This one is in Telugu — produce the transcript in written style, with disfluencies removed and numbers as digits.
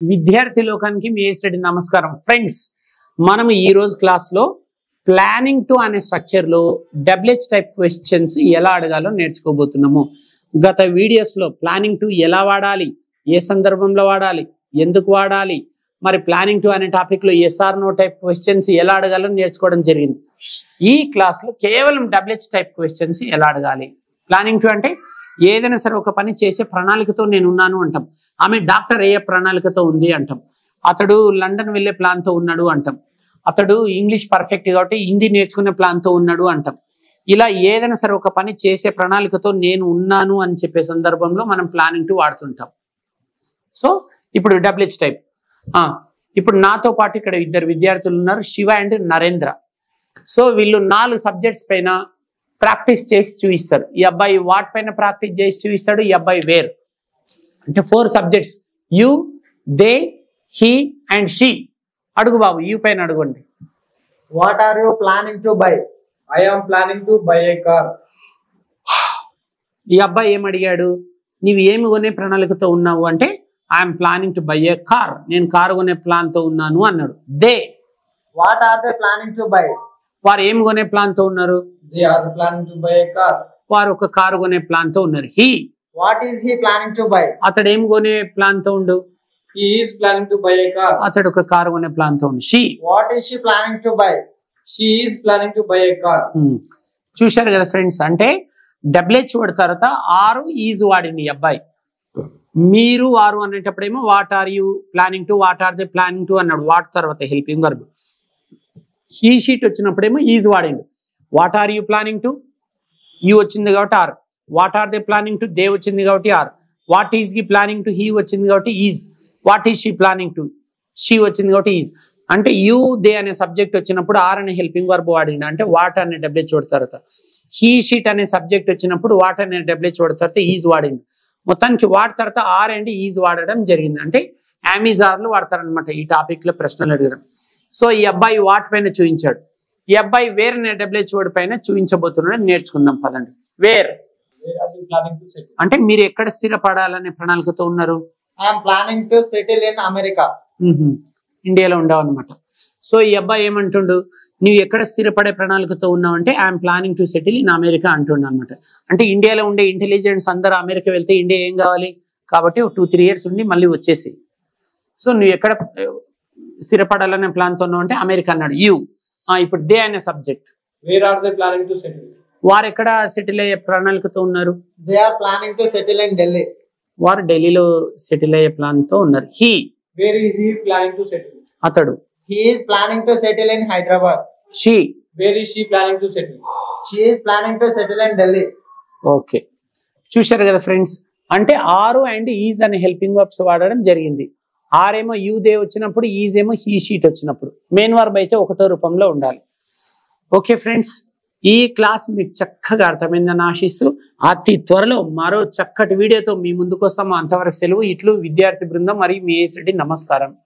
విద్యార్థి లోకానికి మీ ఏసరెడ్డి నమస్కారం ఫ్రెండ్స్. మనం ఈ రోజు క్లాస్ లో ప్లానింగ్ టు అనే స్ట్రక్చర్ లో డబ్ల్యూహెచ్ టైప్ క్వశ్చన్స్ ఎలా అడగాలో నేర్చుకోబోతున్నాము. గత వీడియోస్ లో ప్లానింగ్ టు ఎలా వాడాలి, ఏ సందర్భంలో వాడాలి, ఎందుకు వాడాలి, మరి ప్లానింగ్ టు అనే టాపిక్ లో ఎస్ఆర్ నో టైప్ క్వశ్చన్స్ ఎలా అడగాలో నేర్చుకోవడం జరిగింది. ఈ క్లాస్ లో కేవలం డబ్ల్యూహెచ్ టైప్ క్వశ్చన్స్ ఎలా అడగాలి. ప్లానింగ్ టు అంటే ఏదైనా సరే ఒక పని చేసే ప్రణాళికతో నేను ఉన్నాను అంటాం. ఆమె డాక్టర్ ఏ ప్రణాళికతో ఉంది అంటాం. అతడు లండన్ వెళ్ళే ప్లాన్ తో ఉన్నాడు అంటాం. అతడు ఇంగ్లీష్ పర్ఫెక్ట్ కాబట్టి హిందీ నేర్చుకునే ప్లాన్ తో ఉన్నాడు అంటాం. ఇలా ఏదైనా సరే ఒక పని చేసే ప్రణాళికతో నేను ఉన్నాను అని చెప్పే సందర్భంలో మనం ప్లానింగ్ టు వాడుతుంటాం. సో ఇప్పుడు డబ్ల్యూహెచ్ టైప్. ఇప్పుడు నాతో పాటు ఇక్కడ ఇద్దరు విద్యార్థులు ఉన్నారు, శివ అండ్ నరేంద్ర. సో వీళ్ళు 4 సబ్జెక్ట్స్ పైన ప్రాక్టీస్ చేసి చూపిస్తారు. ఈ అబ్బాయి వాట్ పైన ప్రాక్టీస్ చేసి చూపిస్తాడు, ఈ అబ్బాయి వేర్. అంటే 4 subjects, you, they, he and she. అడుగు బాబు, యు పైన అడుగుండి. What are you planning to buy? I am planning to buy a car. ఈ అబ్బాయి ఏం అడిగాడు, నీవు ఏమి కొనే ప్రణాళికతో ఉన్నావు అంటే I'm planning to buy A car, నేను కారు కొనే ప్లాన్ తో ఉన్నాను అన్నాడు. They, What are they planning to buy? వారు ఏమి కొనే ప్లాన్ తో ఉన్నారు, They are planning to buy a car. వారు ఒక కారు కొనే ప్లాన్ తో ఉన్నారు. He, What is he planning to buy? అతడు ఏం కొనే ప్లాన్ తో ఉండు, He is planning to buy a car. అతడు ఒక కారు కొనే ప్లాన్ తో ఉండు. She, What is she planning to buy? She is planning to buy a car. చూశారు కదా ఫ్రెండ్స్. అంటే డబ్ల్యూహెచ్ వర్డ్ తర్వాత ఆరు ఈజ్ వాడింది ఈ అబ్బాయి. మీరు వారు అనేటప్పుడేమో what are you planning to, what are they planning to అన్నాడు. వాట్ తర్వాత హెల్పింగ్ వర్బ్. హీ షీట్ వచ్చినప్పుడేమో ఈజ్ వాడిండు. What are you planning to, you వచ్చింది కాబట్టి are. What are they planning to, they వచ్చింది కాబట్టి are. What is he planning to, he వచ్చింది కాబట్టి is. What is she planning to, she వచ్చింది కాబట్టి ఈజ్. అంటే యూ, దే అనే సబ్జెక్ట్ వచ్చినప్పుడు ఆర్ అనే హెల్పింగ్ వర్బ్ వాడిండు. అంటే వాట్ అనే డబ్ల్యూహెచ్ వర్డ్ తర్వాత. హీ షీట్ అనే సబ్జెక్ట్ వచ్చినప్పుడు వాట్ అనే డబ్ల్యూహెచ్ వర్డ్ తర్వాత ఈజ్ వాడిండు. మొత్తానికి వాట్ తర్వాత ఆర్ అండ్ ఈజ్ వాడడం జరిగింది. అంటే అమెజాన్లు వాడతారనమాట ఈ టాపిక్ లో ప్రశ్నలు అడగడం. సో ఈ అబ్బాయి వాట్ పైన చూపించాడు, ఈ అబ్బాయి వేర్ అనే డబ్ల్యూహెచ్ వర్డ్ పైన చూపించబోతున్నాడు. నేర్చుకుందాం పదండి. Where Where are you planning to settle? అంటే మీరు ఎక్కడ స్థిరపడాలనే ప్రణాళికతో ఉన్నారు. I am planning to settle in America. ఇండియాలో ఉండవన్నమాట. సో ఈ అబ్బాయి ఏమంటుండు, నువ్వు ఎక్కడ స్థిరపడే ప్రణాళికతో ఉన్నావు అంటే I'm planning to settle in America అంటుండు అనమాట. అంటే ఇండియాలో ఉండే ఇంటెలిజెన్స్ అందరూ అమెరికా వెళ్తే ఇండియా ఏం కావాలి కాబట్టి 2-3 years ఉండి మళ్ళీ వచ్చేసి. సో నువ్వు ఎక్కడ స్థిరపడాలనే ప్లాన్తో ఉన్నావు అంటే అమెరికా అన్నాడు. యూ. ఇప్పుడు దే అనే subject. Where are they planning to settle? వారు ఎక్కడ సెటిల్ అయ్యే ప్రణాళికతో ఉన్నారు. They are planning to settle in Delhi. వారు ఢిల్లీలో సెటిల్ అయ్యే ప్లాన్ తో ఉన్నారు. He, Where is he planning to settle? అతడు. He is planning to settle in Hyderabad. She, Where is she planning to settle? She is planning to settle in Delhi. Okay. చూశారు కదా ఫ్రెండ్స్. అంటే ఆరు అండ్ ఈజ్ అనే హెల్పింగ్ వర్బ్స్ వాడడం జరిగింది. ఆరేమో యూ, దే వచ్చినప్పుడు, ఈజ్ ఏమో హీ షీట్ వచ్చినప్పుడు. మెయిన్ వర్బ్ అయితే ఒకటో రూపంలో ఉండాలి. ఓకే ఫ్రెండ్స్, ఈ క్లాస్ మీకు చక్కగా అర్థమైందని ఆశిస్తూ అతి త్వరలో మరో చక్కటి వీడియోతో మీ ముందుకు వస్తాము. అంతవరకు సెలవు. ఇట్లు విద్యార్థి బృందం మరియు మీ ఏసరెడ్డి. నమస్కారం.